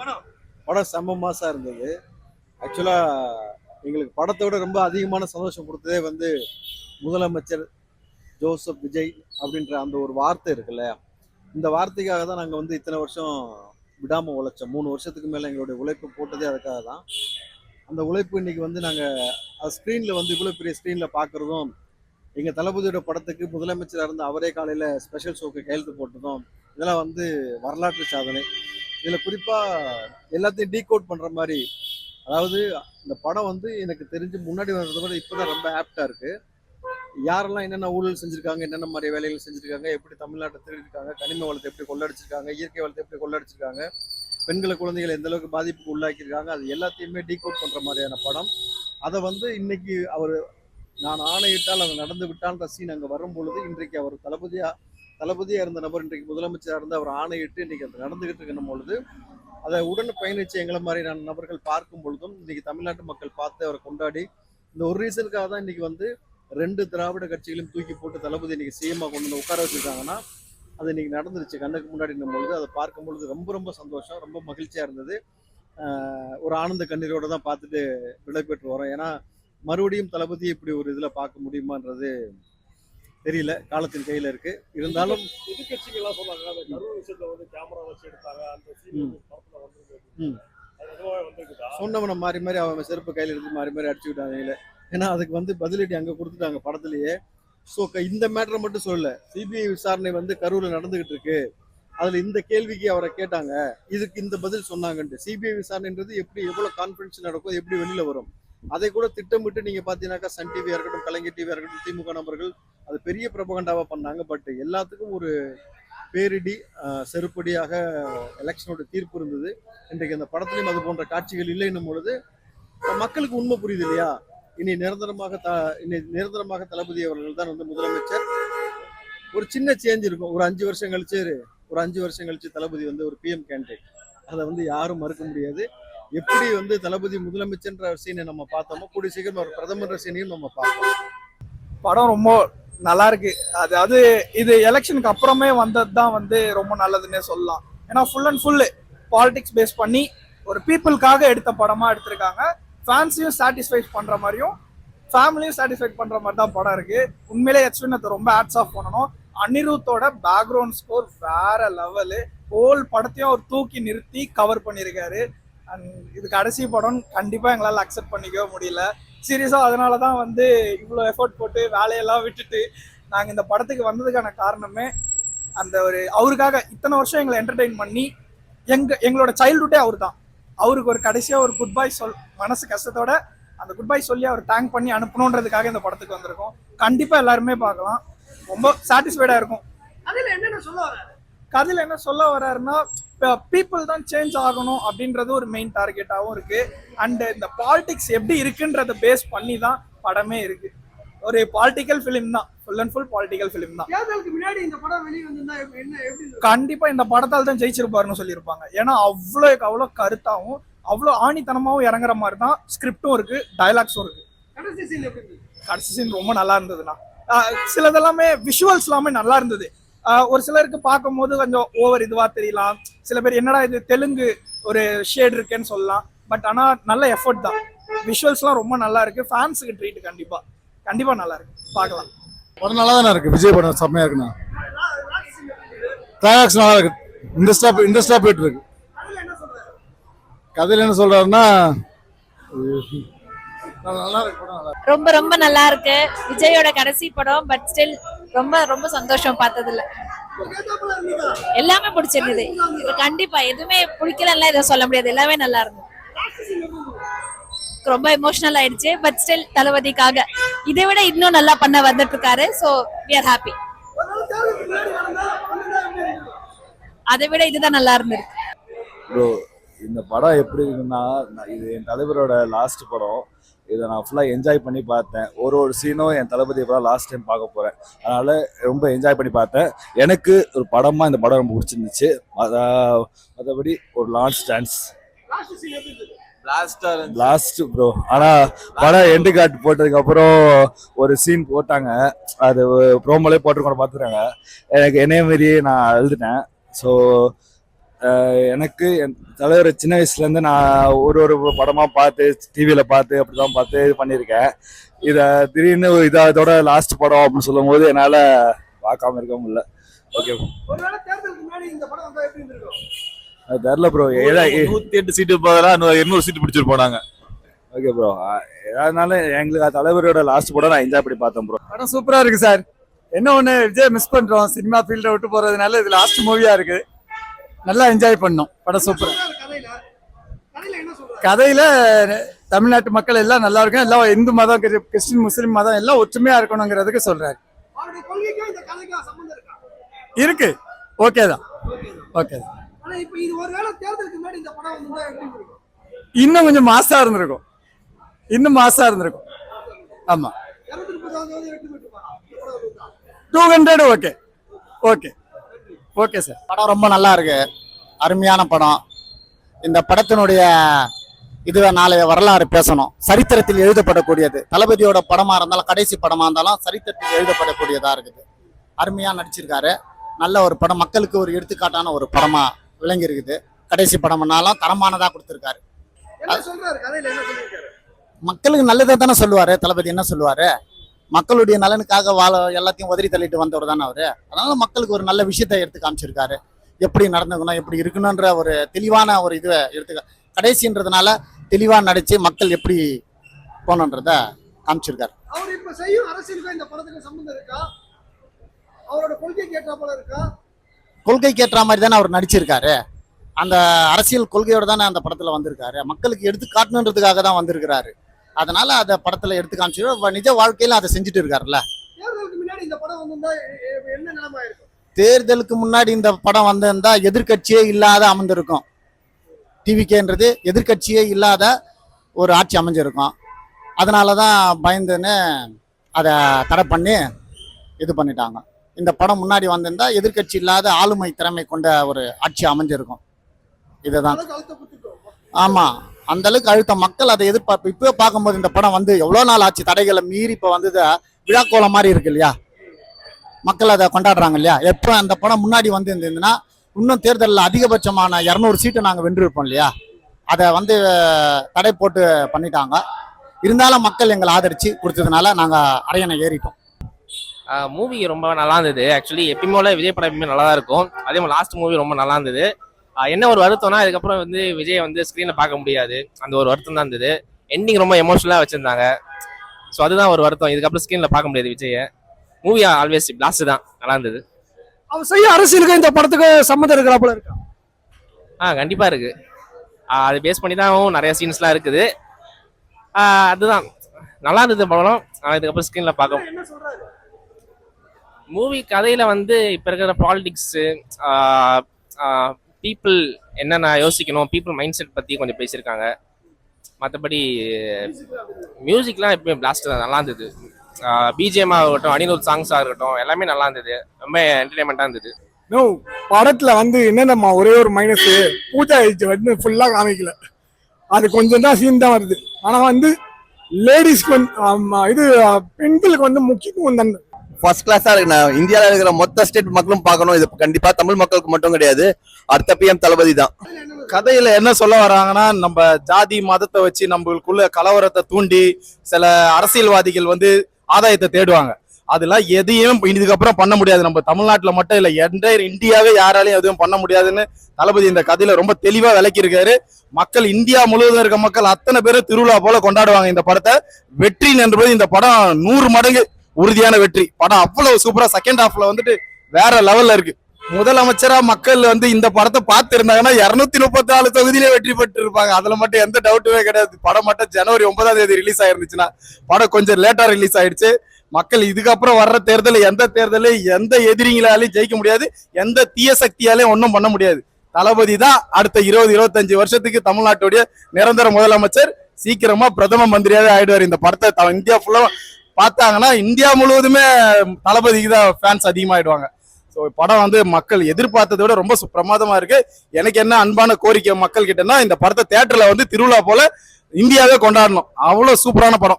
படம் செம்ம மாசா இருந்தது. ஆக்சுவலாக எங்களுக்கு படத்தோட ரொம்ப அதிகமான சந்தோஷம் கொடுத்ததே வந்து முதலமைச்சர் ஜோசப் விஜய் அப்படின்ற அந்த ஒரு வார்த்தை இருக்குல்ல, இந்த வார்த்தைக்காக தான் நாங்கள் வந்து இத்தனை வருஷம் விடாமல் உழைச்சோம். 3 வருஷத்துக்கு மேலே எங்களுடைய உழைப்பு போட்டதே அதுக்காக தான். அந்த உழைப்பு இன்னைக்கு வந்து நாங்கள் ஸ்க்ரீனில் வந்து இவ்வளோ பெரிய ஸ்க்ரீனில் பார்க்குறதும், எங்கள் தளபதியோட படத்துக்கு முதலமைச்சராக இருந்த அவரே காலையில் ஸ்பெஷல் ஷோக்கு கையெழுத்து போட்டதும், இதெல்லாம் வந்து வரலாற்று சாதனை. இதில் குறிப்பாக எல்லாத்தையும் டீகோட் பண்ணுற மாதிரி, அதாவது இந்த படம் வந்து எனக்கு தெரிஞ்சு முன்னாடி வர்றதை விட இப்போ தான் ரொம்ப ஆப்டாக இருக்குது. யாரெல்லாம் என்னென்ன ஊழல் செஞ்சுருக்காங்க, என்னென்ன மாதிரி வேலைகள் செஞ்சுருக்காங்க, எப்படி தமிழ்நாட்டை திருடிருக்காங்க, கனிம வளத்தை எப்படி கொள்ளடிச்சிருக்காங்க, இயற்கை வளத்தை எப்படி கொள்ளடிச்சிருக்காங்க, பெண்களை குழந்தைகளை எந்த அளவுக்கு பாதிப்புக்கு உள்ளாக்கியிருக்காங்க, அது எல்லாத்தையுமே டீகோட் பண்ணுற மாதிரியான படம். அதை வந்து இன்னைக்கு அவர் நான் ஆணையிட்டால் அது நடந்து விட்டான்ற சீன் அங்கே வரும் பொழுது, இன்றைக்கு அவர் தளபதியாக இருந்த நபர் இன்றைக்கு முதலமைச்சராக இருந்து அவர் ஆணையிட்டு இன்றைக்கி அது நடந்துகிட்டு இருக்கணும் பொழுது, அதை உடனே பயணித்து எங்களை மாதிரியான நபர்கள் பார்க்கும் பொழுதும், இன்னைக்கு தமிழ்நாட்டு மக்கள் பார்த்து அவரை கொண்டாடி, இந்த ஒரு ரீசனுக்காக தான் இன்னைக்கு வந்து 2 திராவிட கட்சிகளையும் தூக்கி போட்டு தளபதி இன்னைக்கு சிஎம்மாக கொண்டு வந்து உட்கார வச்சுருக்காங்கன்னா, அது இன்னைக்கு நடந்துருச்சு கண்ணுக்கு முன்னாடி பொழுது. அதை பார்க்கும் பொழுது ரொம்ப ரொம்ப சந்தோஷம், ரொம்ப மகிழ்ச்சியாக இருந்தது. ஒரு ஆனந்த கண்ணீரோடு தான் பார்த்துட்டு விடைபெற்று வரோம். ஏன்னா மறுபடியும் தளபதி இப்படி ஒரு இதில் பார்க்க முடியுமான்றது தெரியல, காலத்தின் கையில் இருக்கு. இருந்தாலும் எதிர்கட்சிகள்லாம் சொன்னாங்க அந்த கரூர் விஷயத்துல வந்து கேமரா வச்சு எடுத்தாங்க, அந்த சீன் படத்துல வந்திருக்கு. சொன்னவனை மாறி மாறி அவன் செருப்பு கையில் எடுத்து மாறி மாறி அடிச்சு விட்டாங்க. ஏன்னா அதுக்கு வந்து பதிலடி அங்கே கொடுத்துட்டாங்க படத்துலேயே. ஸோ இந்த மேட்டரை மட்டும் சொல்லல, சிபிஐ விசாரணை வந்து கரூரில் நடந்துகிட்டு இருக்கு, அதில் இந்த கேள்விக்கு அவரை கேட்டாங்க, இதுக்கு இந்த பதில் சொன்னாங்கன்ட்டு. சிபிஐ விசாரணைன்றது எப்படி எவ்வளோ கான்ஃபிடன்ஸ் நடக்கும், எப்படி வெளியில் வரும், அதை கூட திட்டமிட்டு நீங்கள் பார்த்தீங்கன்னாக்கா சன் டிவியாக இருக்கட்டும், கலைஞர் டிவியாக இருக்கட்டும், திமுக நபர்கள் அது பெரிய பிரபகண்டாவாக பண்ணாங்க. பட் எல்லாத்துக்கும் ஒரு பேரிடி செருப்படியாக எலெக்ஷனோட தீர்ப்பு இருந்தது. இன்றைக்கு அந்த படத்துலையும் அது போன்ற காட்சிகள் இல்லைன்னும் பொழுது மக்களுக்கு உண்மை புரியுது இல்லையா. இனி நிரந்தரமாக தளபதி அவர்கள் தான் வந்து முதலமைச்சர். ஒரு சின்ன சேஞ்ச் இருக்கும், ஒரு 5 வருஷம் கழிச்சு தளபதி வந்து ஒரு பிஎம் கேண்டிடேட், அதை வந்து யாரும் மறுக்க முடியாது. எப்படி வந்து தளபதி முதலமைச்சர்ன்ற சீனை நம்ம பார்த்தோமோ, கூடிய சீக்கிரம் ஒரு பிரதமர் சீனையும் நம்ம பார்ப்போம். படம் ரொம்ப நல்லா இருக்கு. அதாவது இது எலெக்ஷனுக்கு அப்புறமே வந்தது தான் வந்து ரொம்ப நல்லதுன்னே சொல்லலாம். ஏன்னா full and full politics base பண்ணி ஒரு பீப்புளுக்காக எடுத்த படமா எடுத்திருக்காங்க. ஃபேன்ஸையும் சாட்டிஸ்ஃபை பண்ற மாதிரியும் ஃபேமிலியும் சாட்டிஸ்ஃபை பண்ற மாதிரி தான் படம் இருக்கு. உண்மையிலே எச்வினத்தை ரொம்ப ஹேட்ஸ் ஆஃப் பண்ணணும். அனிருத்தோட பேக்ரவுண்ட் ஸ்கோர் வேற லெவலு. ஹோல் படத்தையும் அவர் தூக்கி நிறுத்தி கவர் பண்ணியிருக்காரு. அண்ட் இது கடைசி படம் கண்டிப்பாக எங்களால் அக்செப்ட் பண்ணிக்கவே முடியல சீரியஸாக. அதனால தான் வந்து இவ்வளோ எஃபோர்ட் போட்டு வேலையெல்லாம் விட்டுட்டு நாங்கள் இந்த படத்துக்கு வந்ததுக்கான காரணமே அந்த ஒரு அவருக்காக இத்தனை வருஷம் எங்களை என்டர்டெயின் பண்ணி எங்களோட சைல்டுஹுட்டே அவர் தான். அவருக்கு ஒரு கடைசியாக ஒரு குட் பை மனசு கஷ்டத்தோட அந்த குட் பை சொல்லி அவர் தேங்க் பண்ணி அனுப்பணுன்றதுக்காக இந்த படத்துக்கு வந்திருக்கோம். கண்டிப்பாக எல்லாருமே பார்க்கலாம், ரொம்ப சாட்டிஸ்ஃபைடாக இருக்கும். கதையில என்ன சொல்ல வர்றாருன்னா, பீப்புள் தான் சேஞ்ச் ஆகணும் அப்படின்றது ஒரு மெயின் டார்கெட்டாகவும் இருக்கு. அண்ட் இந்த பாலிடிக்ஸ் எப்படி இருக்குன்றத பேஸ் பண்ணி தான் படமே இருக்கு. ஒரு பாலிட்டிக்கல் ஃபிலிம் தான், full and full political film தான். முன்னாடி இந்த படம் வெளியே வந்திருந்தா கண்டிப்பா இந்த படத்தால் தான் ஜெயிச்சிருப்பாருன்னு சொல்லியிருப்பாங்க. ஏன்னா அவ்வளோ கருத்தாகவும் அவ்வளோ ஆணித்தனமாகவும் இறங்குற மாதிரி தான் ஸ்கிரிப்டும் இருக்கு, டைலாக்ஸும் இருக்கு. கடைசி சீன் ரொம்ப நல்லா இருந்ததுண்ணா. சிலதெல்லாமே விஷுவல்ஸ் எல்லாமே நல்லா இருந்தது. ஒரு சிலருக்கு பார்க்கும் போது கொஞ்சம் ஓவர் இதுவா தெரியலாம். சில பேர் என்னடா இது தெலுங்கு ஒரு ஷேட் இருக்குன்னு சொல்லலாம். பட் ஆனால் நல்ல எஃபர்ட் தான். விஷுவல்ஸ்லாம் ரொம்ப நல்லா இருக்கு. ஃபேன்ஸுக்கு ட்ரீட் கண்டிப்பா நல்லா இருக்கு, பார்க்கலாம். படம் நல்லா தானே இருக்கு. விஜய் படம் செம்மையா இருக்குண்ணா. கிளைமேக்ஸ் நல்லா இருக்கு, இன்ட்ரெஸ்டா போயிட்டு இருக்கு. கதையில என்ன சொல்றாருன்னா நல்லா இருக்கு படம். ரொம்ப ரொம்ப நல்லா இருக்கு. விஜயோட கடைசி படம். பட் ஸ்டில் ரொம்ப ரொம்ப சந்தோஷம் பார்த்ததுல. எல்லாமே பிடிச்சிருந்தது. கண்டிப்பா எதுவுமே பிடிக்கலன்னா இதை சொல்ல முடியாது, எல்லாமே நல்லா இருந்தது. ரொம்ப எமோஷனல் ஆயிடுச்சு. பட் ஸ்டில் தளபதிக்காக இதை விட இன்னும் நல்லா பண்ண வந்துட்டு இருக்காரு. So we are happy. அதை விட இதுதான் நல்லா இருந்திருக்கு. இந்த படம் எப்படி இருக்குன்னா, இது என் தலைவரோட லாஸ்ட் படம். இதை நான் ஃபுல்லாக என்ஜாய் பண்ணி பார்த்தேன். ஒரு சீனும் என் தளபதி இப்போ லாஸ்ட் டைம் பார்க்க போகிறேன். அதனால் ரொம்ப என்ஜாய் பண்ணி பார்த்தேன். எனக்கு ஒரு படமாக இந்த படம் ரொம்ப பிடிச்சிருந்துச்சு. மற்றபடி ஒரு லான்ச் டான்ஸ் லாஸ்ட் ப்ரோ. ஆனால் படம் எண்டு கார்டு போட்டதுக்கு அப்புறம் ஒரு சீன் போட்டாங்க, அது ப்ரோமோலே போட்டுருக்கோம் பார்த்துருக்காங்க. எனக்கு என்னைய மாரியே நான் எழுதிட்டேன். ஸோ எனக்கு என் தலைவர் சின்ன வயசுலேருந்து நான் ஒரு படமாக பார்த்து டிவியில் பார்த்து அப்படிதான் பார்த்து இது பண்ணியிருக்கேன். இதை திடீர்னு இதோட லாஸ்ட் படம் அப்படின்னு சொல்லும் போது என்னால் பார்க்காம இருக்க முடியல. ஓகே ஒருவேளை தேர்தலுக்கு முன்னாடி இந்த படம் வந்தா எப்படி இருந்திருக்கும்? அது தெரில ப்ரோ. 108 சீட்டு பதிலாக 200 சீட்டு பிடிச்சிட்டு போனாங்க. Okay bro. அதனால எங்களுக்கு தலைவரோட லாஸ்ட் படம் நான் என்ஜாய் பண்ணி பார்த்தேன் ப்ரோ. படம் சூப்பரா இருக்கு சார். என்ன ஒண்ணு விஜய் மிஸ் பண்றோம், சினிமா ஃபீல்ட விட்டு போறதுனால இது லாஸ்ட் மூவியா இருக்கு. நல்லா என்ஜாய் பண்ணோம். படம் சூப்பர். கதையில தமிழ்நாட்டு மக்கள் எல்லாம் நல்லா இருக்கும். எல்லாம் இந்து மதம், கிறிஸ்டின், முஸ்லிம் மதம் எல்லாம் ஒற்றுமையா இருக்கணுங்கிறதுக்கு சொல்றாரு. இருக்கு. ஓகே தான். ஓகே. இன்னும் கொஞ்சம் மாசா இருந்திருக்கும். ஆமா. 200 ஓகே. ஓகே. Okay sir. படம் ரொம்ப நல்லா இருக்கு. அருமையான படம். இந்த படத்தினுடைய இதுவே நாளைய வரலாறு பேசணும். சரித்திரத்தில் எழுதப்படக்கூடியது. தளபதியோட படமா இருந்தாலும் கடைசி படமா இருந்தாலும் சரித்திரத்தில் எழுதப்படக்கூடியதா இருக்குது. அருமையா நடிச்சிருக்காரு. நல்ல ஒரு படம், மக்களுக்கு ஒரு எடுத்துக்காட்டான ஒரு படமா விளங்கி இருக்குது. கடைசி படம்னாலும் தரமானதா கொடுத்திருக்காரு. மக்களுக்கு நல்லதை தானே சொல்லுவாரு தளபதி. என்ன சொல்லுவாரு? மக்களுடைய நலனுக்காக எல்லாத்தையும் உதறி தள்ளிட்டு வந்தவர் தானே அவரு. அதனால மக்களுக்கு ஒரு நல்ல விஷயத்தை எடுத்து காமிச்சிருக்காரு. எப்படி நடந்துக்கணும், எப்படி இருக்கணும்ன்ற ஒரு தெளிவான ஒரு இதுவை எடுத்து கடைசின்றதுனால தெளிவா நடிச்சு மக்கள் எப்படி போகணுன்றத காமிச்சிருக்காரு. அவர் இப்ப செய்யும் அரசியலுக்கும் இந்த படத்துக்கு சம்பந்தம் இருக்கா? அவரோட கொள்கைக்கு ஏற்ற போல இருக்கா? கொள்கைக்கு ஏற்ற மாதிரி தானே அவர் நடிச்சிருக்காரு. அந்த அரசியல் கொள்கையோட தானே அந்த படத்துல வந்திருக்காரு. மக்களுக்கு எடுத்து காட்டணுன்றதுக்காக தான் வந்திருக்கிறாரு. அதனால அந்த படத்துல எடுத்து காமிச்சு நிஜ வாழ்க்கையில அதை செஞ்சுட்டு இருக்காருல்ல. தேர்தலுக்கு முன்னாடி இந்த படம் வந்திருந்தா என்ன நிலைமை இருக்கும்? தேர்தலுக்கு முன்னாடி இந்த படம் வந்திருந்தா எதிர்கட்சியே இல்லாத அமர்ந்திருக்கும். டிவிகேன்றது எதிர்கட்சியே இல்லாத ஒரு ஆட்சி அமைஞ்சிருக்கும். அதனாலதான் பயந்துன்னு அதை தடை பண்ணி இது பண்ணிட்டாங்க. இந்த படம் முன்னாடி வந்திருந்தா எதிர்கட்சி இல்லாத ஆளுமை திறமை கொண்ட ஒரு ஆட்சி அமைஞ்சிருக்கும். இதுதான். ஆமா, அந்த அளவுக்கு அழுத்த மக்கள் அதை எதிர்பார்ப்பு. இப்போ பார்க்கும்போது இந்த படம் வந்து எவ்வளவு நாள் ஆச்சு தடைகளை மீறி இப்போ வந்து விழாக்கோலம் மாதிரி இருக்கு இல்லையா? மக்கள் அதை கொண்டாடுறாங்க இல்லையா? எப்போ அந்த படம் முன்னாடி வந்து இருந்ததுன்னா இன்னும் தேர்தலில் அதிகபட்சமான 200 சீட்டு நாங்கள் வென்றிருப்போம் இல்லையா? அதை வந்து தடை போட்டு பண்ணிட்டாங்க. இருந்தாலும் மக்கள் எங்களை ஆதரிச்சு கொடுத்ததுனால நாங்கள் அரையணை ஏறிட்டோம். மூவி ரொம்ப நல்லா இருந்தது. ஆக்சுவலி எப்பயுமே விஜய் படம் எப்பயுமே நல்லா தான் இருக்கும். அதே மாதிரி லாஸ்ட் மூவி ரொம்ப நல்லா இருந்தது. என்ன ஒரு வருத்தம்னா அதுக்கப்புறம் வந்து விஜய் வந்து ஸ்க்ரீனில் பார்க்க முடியாது. அந்த ஒரு வருத்தம் தான் இருந்தது. எண்டிங் ரொம்ப எமோஷனலாக வச்சுருந்தாங்க. ஸோ அதுதான் ஒரு வருத்தம். இதுக்கப்புறம் ஸ்க்ரீனில் பார்க்க முடியாது விஜயை. மூவி ஆல்வேஸ் பிளாஸ்ட் தான். நல்லா இருந்தது. அவர் செய்ய அரசியலுக்கு இந்த படத்துக்கு சம்மந்தம் இருக்கிறா போல இருக்கா? கண்டிப்பாக இருக்குது. அது பேஸ் பண்ணி தான் நிறைய சீன்ஸ்லாம் இருக்குது. அதுதான் நல்லா இருந்தது படம். இதுக்கப்புறம் ஸ்க்ரீனில் பார்க்க மூவி கதையில் வந்து இப்போ இருக்கிற பாலிடிக்ஸு, பீப்புள் என்னென்ன யோசிக்கணும், பீப்புள் மைண்ட் செட் பற்றி கொஞ்சம் பேசியிருக்காங்க. மற்றபடி மியூசிக்லாம் எப்பயுமே பிளாஸ்ட் தான். நல்லா இருந்தது. பிஜிஎம்மாக இருக்கட்டும், அனிருத் சாங்ஸாக இருக்கட்டும், எல்லாமே நல்லா இருந்தது. ரொம்ப என்டர்டைன்மெண்ட்டாக இருந்தது. படத்துல வந்து என்னென்னமா ஒரே ஒரு மைனஸ், பூஜா வந்து ஃபுல்லா காமிக்கல. அது கொஞ்சம் தான் சீன் தான் வருது. ஆனா வந்து லேடிஸ்க்கு வந்து இது பெண்களுக்கு வந்து முக்கியத்துவம் தந்து ஃபர்ஸ்ட் கிளாஸா இருக்கு. நான் இந்தியாவில் இருக்கிற மொத்த ஸ்டேட் மக்களும் பார்க்கணும். இது கண்டிப்பா தமிழ் மக்களுக்கு மட்டும் கிடையாது. அடுத்த PM தளபதி தான். கதையில என்ன சொல்ல வராங்கன்னா, நம்ம ஜாதி மதத்தை வச்சு நம்மளுக்குள்ள கலவரத்தை தூண்டி சில அரசியல்வாதிகள் வந்து ஆதாயத்தை தேடுவாங்க. அதெல்லாம் எதையும் இதுக்கப்புறம் பண்ண முடியாது. நம்ம தமிழ்நாட்டுல மட்டும் இல்ல, என்டையர் இந்தியாவே யாராலையும் எதுவும் பண்ண முடியாதுன்னு தளபதி இந்த கதையில ரொம்ப தெளிவா விளக்கியிருக்காரு. மக்கள் இந்தியா முழுவதும் இருக்க மக்கள் அத்தனை பேரும் திருவிழா போல கொண்டாடுவாங்க இந்த படத்தை. வெற்றி என்பது இந்த படம் 100 மடங்கு உறுதியான வெற்றி. படம் அவ்வளவு சூப்பரா செகண்ட் ஹாஃப்ல வந்துட்டு வேற லெவல்ல இருக்கு. முதலமைச்சரா மக்கள் வந்து இந்த படத்தை பார்த்து இருந்தாங்கன்னா 234 தொகுதியிலே வெற்றி பெற்று இருப்பாங்க. அதுல மட்டும் எந்த டவுட்டுமே கிடையாது. படம் மட்டும் ஜனவரி 9ஆம் தேதி ரிலீஸ் ஆயிருந்துச்சுன்னா, படம் கொஞ்சம் லேட்டா ரிலீஸ் ஆயிடுச்சு. மக்கள் இதுக்கப்புறம் வர்ற தேர்தல் எந்த எதிரிங்களாலையும் ஜெயிக்க முடியாது. எந்த தீய சக்தியாலையும் ஒன்றும் பண்ண முடியாது. தளபதி தான் அடுத்த 20-25 வருஷத்துக்கு தமிழ்நாட்டுடைய நிரந்தர முதலமைச்சர். சீக்கிரமா பிரதம மந்திரியாவே ஆயிடுவார். இந்த படத்தை இந்தியா ஃபுல்லா பார்த்தாங்கன்னா இந்தியா முழுவதுமே தளபதிக்கு தான் ஃபேன்ஸ் அதிகமாயிடுவாங்க. ஸோ படம் வந்து மக்கள் எதிர்பார்த்ததை விட ரொம்ப பிரமாதமா இருக்கு. எனக்கு என்ன அன்பான கோரிக்கை மக்கள் கிட்டனா, இந்த படத்தை தியேட்டர்ல வந்து திருவிழா போல இந்தியாவே கொண்டாடணும். அவ்வளவு சூப்பரான படம்.